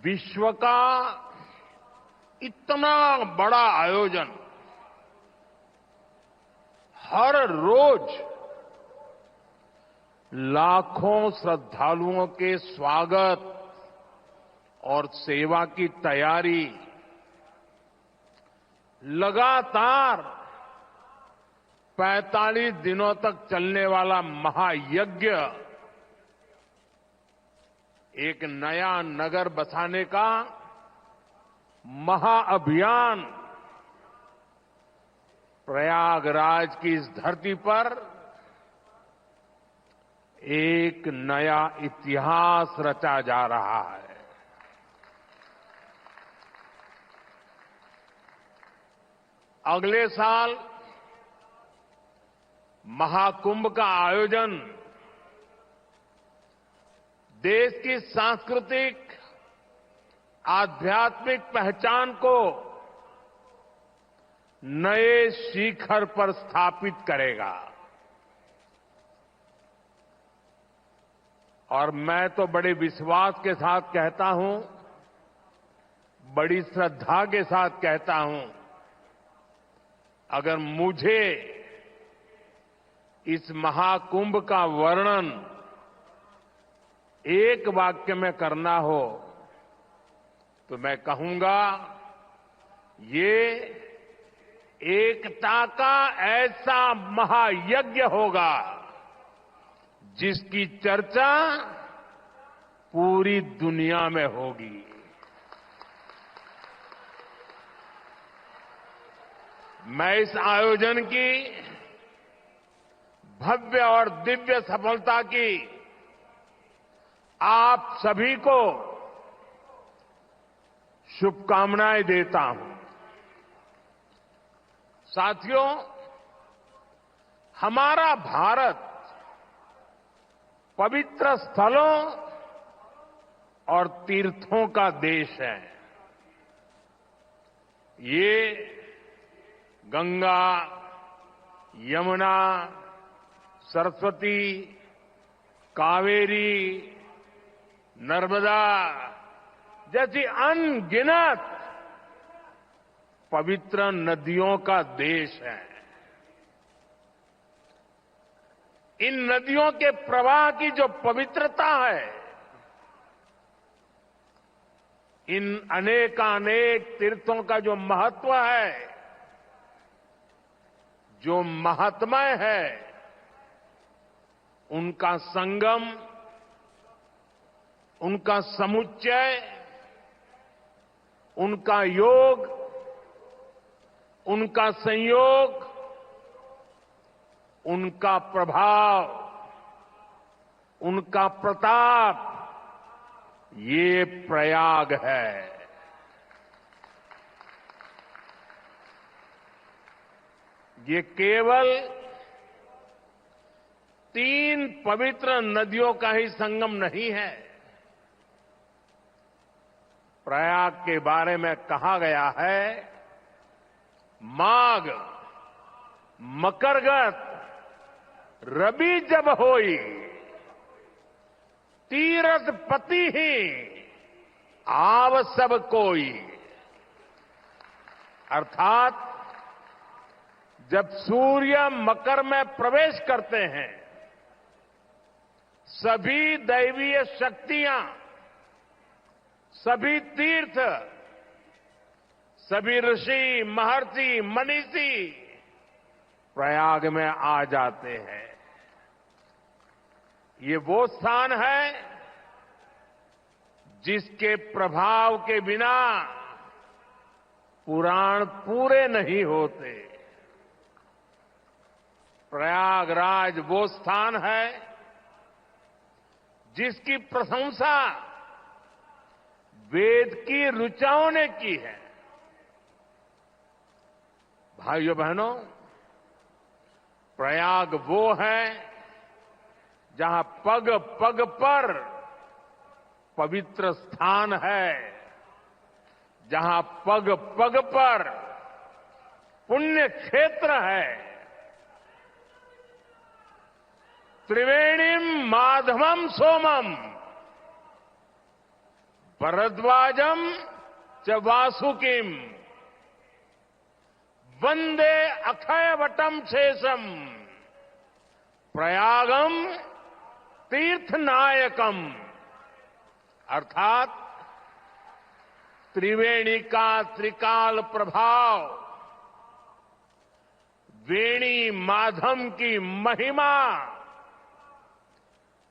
विश्व का इतना बड़ा आयोजन हर रोज लाखों श्रद्धालुओं के स्वागत और सेवा की तैयारी लगातार 45 दिनों तक चलने वाला महायज्ञ एक नया नगर बसाने का महाअभियान प्रयागराज की इस धरती पर एक नया इतिहास रचा जा रहा है। अगले साल महाकुंभ का आयोजन देश की सांस्कृतिक आध्यात्मिक पहचान को नए शिखर पर स्थापित करेगा और मैं तो बड़े विश्वास के साथ कहता हूं, बड़ी श्रद्धा के साथ कहता हूं, अगर मुझे इस महाकुंभ का वर्णन एक वाक्य में करना हो तो मैं कहूंगा, ये एकता का ऐसा महायज्ञ होगा जिसकी चर्चा पूरी दुनिया में होगी। मैं इस आयोजन की भव्य और दिव्य सफलता की आप सभी को शुभकामनाएं देता हूं। साथियों, हमारा भारत पवित्र स्थलों और तीर्थों का देश है। ये गंगा, यमुना, सरस्वती, कावेरी, नर्मदा जैसी अनगिनत पवित्र नदियों का देश है। इन नदियों के प्रवाह की जो पवित्रता है, इन अनेकानेक तीर्थों का जो महत्व है, जो महात्म्य है, उनका संगम, उनका समुच्चय, उनका योग, उनका संयोग, उनका प्रभाव, उनका प्रताप, ये प्रयाग है। ये केवल 3 पवित्र नदियों का ही संगम नहीं है। प्रयाग के बारे में कहा गया है, माघ मकरगत रवि जब होई, तीरथ पति ही आव सब कोई। अर्थात जब सूर्य मकर में प्रवेश करते हैं, सभी दैवीय शक्तियां, सभी तीर्थ, सभी ऋषि, महर्षि, मनीषी प्रयाग में आ जाते हैं। ये वो स्थान है जिसके प्रभाव के बिना पुराण पूरे नहीं होते। प्रयागराज वो स्थान है जिसकी प्रशंसा वेद की ऋचाओं ने की है। भाइयों बहनों, प्रयाग वो है जहां पग पग पर पवित्र स्थान है, जहां पग पग पर पुण्य क्षेत्र है। त्रिवेणीम माधवम सोमम भरद्वाजम च वासुकिम वंदे अक्षयवटम शेषम प्रयागम तीर्थनायकम। अर्थात त्रिवेणी का त्रिकाल प्रभाव, वेणी माधम की महिमा,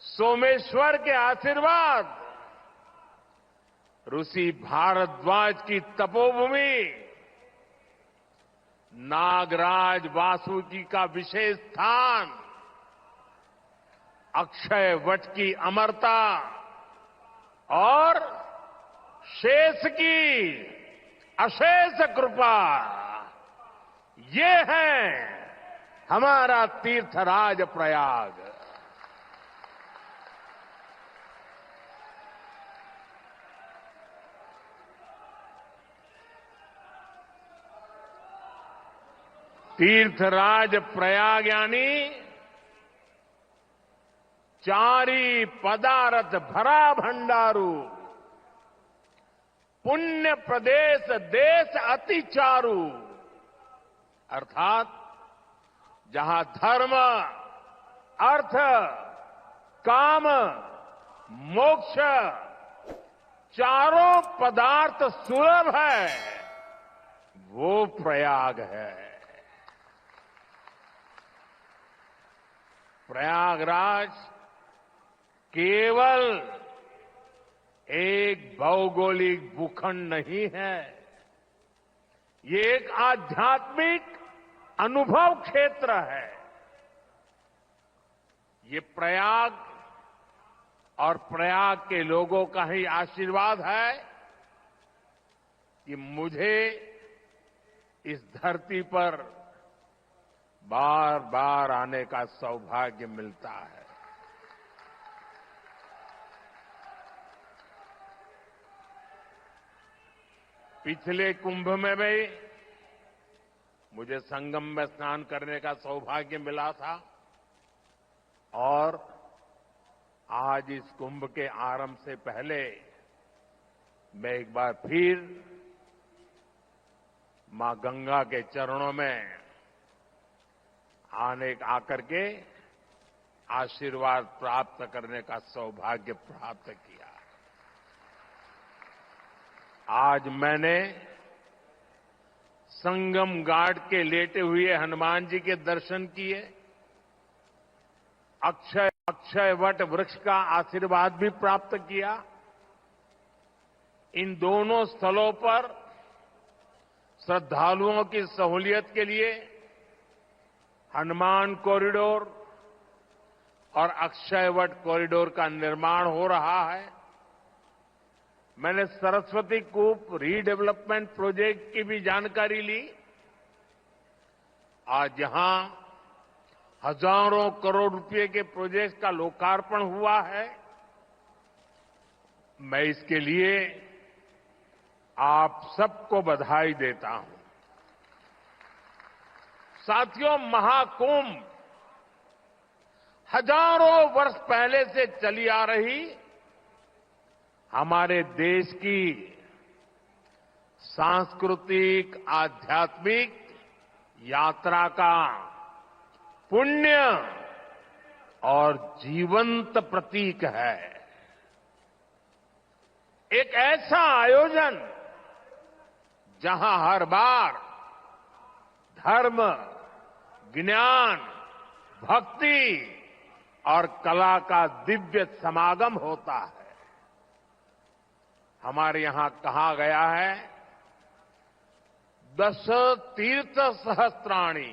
सोमेश्वर के आशीर्वाद, ऋषि भारद्वाज की तपोभूमि, नागराज वासुकी का विशेष स्थान, अक्षय वट की अमरता और शेष की अशेष कृपा, ये है हमारा तीर्थराज प्रयाग। तीर्थराज प्रयाग यानी चारी पदारथ भरा भंडारू, पुण्य प्रदेश देश अति चारू। अर्थात जहां धर्म, अर्थ, काम, मोक्ष चारों पदार्थ सुलभ है, वो प्रयाग है। प्रयागराज केवल एक भौगोलिक भूखंड नहीं है, ये एक आध्यात्मिक अनुभव क्षेत्र है। ये प्रयाग और प्रयाग के लोगों का ही आशीर्वाद है कि मुझे इस धरती पर बार बार आने का सौभाग्य मिलता है। पिछले कुंभ में भी मुझे संगम में स्नान करने का सौभाग्य मिला था और आज इस कुंभ के आरंभ से पहले मैं एक बार फिर मां गंगा के चरणों में आकर के आशीर्वाद प्राप्त करने का सौभाग्य प्राप्त किया। आज मैंने संगम घाट के लेटे हुए हनुमान जी के दर्शन किए, अक्षय वट वृक्ष का आशीर्वाद भी प्राप्त किया। इन दोनों स्थलों पर श्रद्धालुओं की सहूलियत के लिए हनुमान कॉरिडोर और अक्षय वट कॉरिडोर का निर्माण हो रहा है। मैंने सरस्वती कूप रीडेवलपमेंट प्रोजेक्ट की भी जानकारी ली। आज यहां हजारों करोड़ रुपए के प्रोजेक्ट का लोकार्पण हुआ है। मैं इसके लिए आप सबको बधाई देता हूं। साथियों, महाकुंभ हजारों वर्ष पहले से चली आ रही हमारे देश की सांस्कृतिक, आध्यात्मिक यात्रा का पुण्य और जीवंत प्रतीक है। एक ऐसा आयोजन जहां हर बार धर्म, ज्ञान, भक्ति और कला का दिव्य समागम होता है। हमारे यहां कहा गया है, दश तीर्थ सहस्त्राणि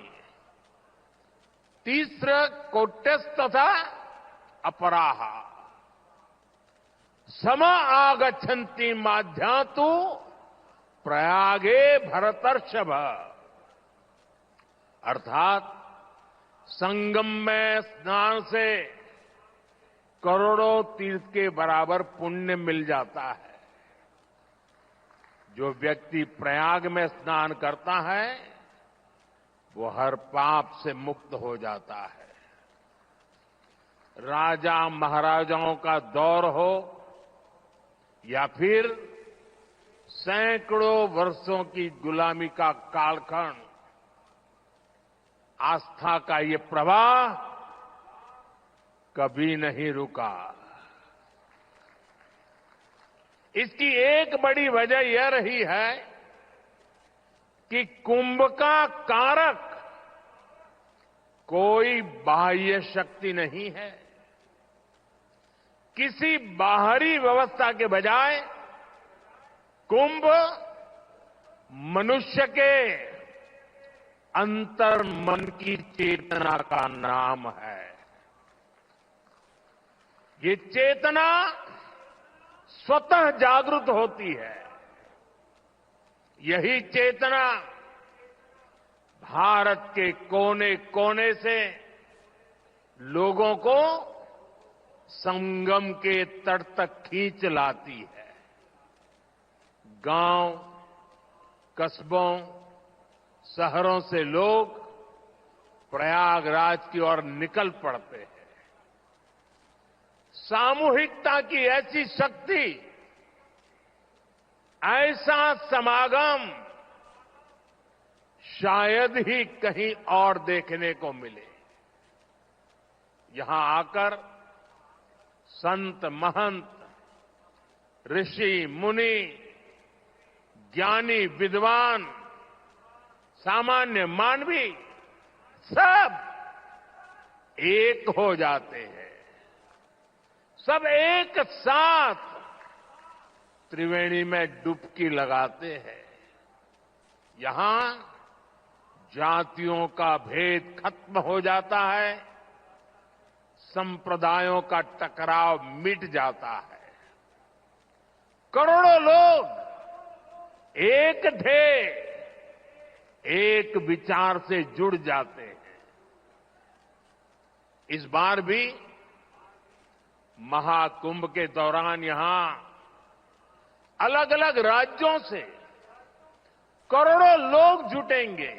तीस्र कोट्यस्तथा अपराहा सम आगच्छन्ति माध्यातु प्रयागे भरतर्षभ। अर्थात संगम में स्नान से करोड़ों तीर्थ के बराबर पुण्य मिल जाता है। जो व्यक्ति प्रयाग में स्नान करता है वो हर पाप से मुक्त हो जाता है। राजा महाराजाओं का दौर हो या फिर सैकड़ों वर्षों की गुलामी का कालखंड, आस्था का ये प्रवाह कभी नहीं रुका। इसकी एक बड़ी वजह यह रही है कि कुंभ का कारक कोई बाह्य शक्ति नहीं है। किसी बाहरी व्यवस्था के बजाय कुंभ मनुष्य के अंतर मन की चेतना का नाम है। ये चेतना स्वतः जागृत होती है। यही चेतना भारत के कोने कोने से लोगों को संगम के तट तक खींच लाती है। गांव, कस्बों, शहरों से लोग प्रयागराज की ओर निकल पड़ते हैं। सामूहिकता की ऐसी शक्ति, ऐसा समागम शायद ही कहीं और देखने को मिले। यहां आकर संत महंत, ऋषि मुनि, ज्ञानी विद्वान, सामान्य मानवी सब एक हो जाते हैं। सब एक साथ त्रिवेणी में डुबकी लगाते हैं। यहां जातियों का भेद खत्म हो जाता है, संप्रदायों का टकराव मिट जाता है। करोड़ों लोग एक थे, एक विचार से जुड़ जाते हैं। इस बार भी महाकुंभ के दौरान यहां अलग अलग राज्यों से करोड़ों लोग जुटेंगे।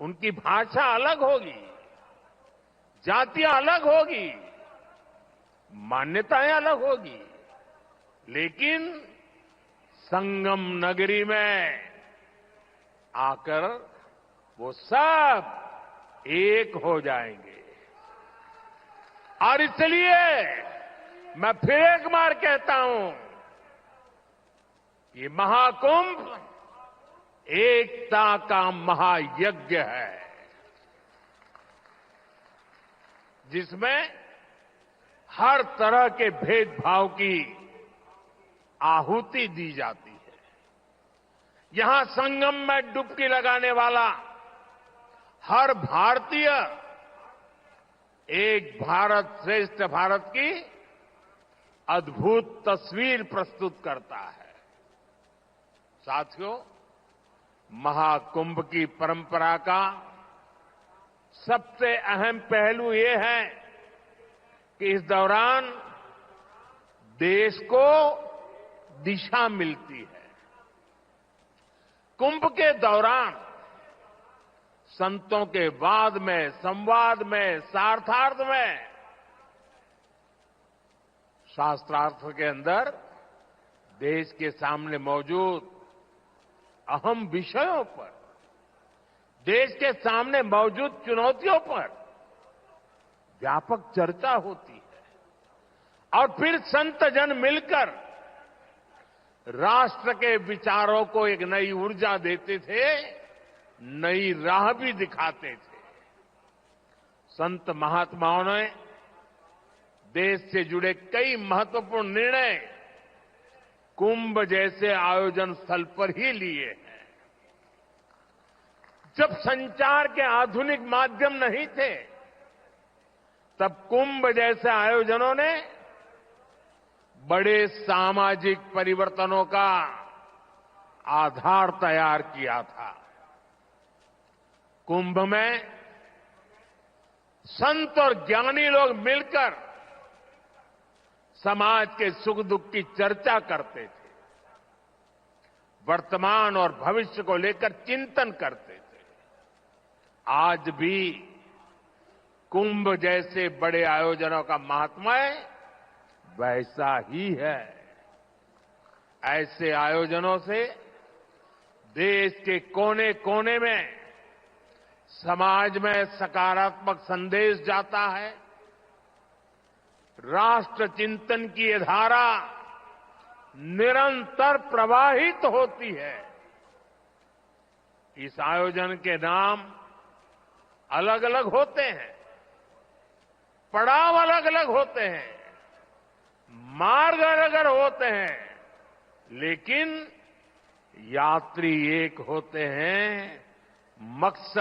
उनकी भाषा अलग होगी, जातियां अलग होगी, मान्यताएं अलग होगी, लेकिन संगम नगरी में आकर वो सब एक हो जाएंगे। और इसलिए मैं फिर एक बार कहता हूं, ये महाकुंभ एकता का महायज्ञ है, जिसमें हर तरह के भेदभाव की आहुति दी जाती है। यहां संगम में डुबकी लगाने वाला हर भारतीय एक भारत श्रेष्ठ भारत की अद्भुत तस्वीर प्रस्तुत करता है। साथियों, महाकुंभ की परंपरा का सबसे अहम पहलू ये है कि इस दौरान देश को दिशा मिलती है। कुंभ के दौरान संतों के वाद में, संवाद में, शास्त्रार्थ में, शास्त्रार्थ के अंदर देश के सामने मौजूद अहम विषयों पर, देश के सामने मौजूद चुनौतियों पर व्यापक चर्चा होती है। और फिर संत जन मिलकर राष्ट्र के विचारों को एक नई ऊर्जा देते थे, नई राह भी दिखाते थे। संत महात्माओं ने देश से जुड़े कई महत्वपूर्ण निर्णय कुंभ जैसे आयोजन स्थल पर ही लिए हैं। जब संचार के आधुनिक माध्यम नहीं थे, तब कुंभ जैसे आयोजनों ने बड़े सामाजिक परिवर्तनों का आधार तैयार किया था। कुंभ में संत और ज्ञानी लोग मिलकर समाज के सुख दुख की चर्चा करते थे, वर्तमान और भविष्य को लेकर चिंतन करते थे। आज भी कुंभ जैसे बड़े आयोजनों का महात्म्य वैसा ही है। ऐसे आयोजनों से देश के कोने कोने में समाज में सकारात्मक संदेश जाता है। राष्ट्र चिंतन की ये धारा निरंतर प्रवाहित होती है। इस आयोजन के नाम अलग अलग होते हैं, पड़ाव अलग अलग होते हैं, मार्ग अलग अलग होते हैं, लेकिन यात्री एक होते हैं, मकसद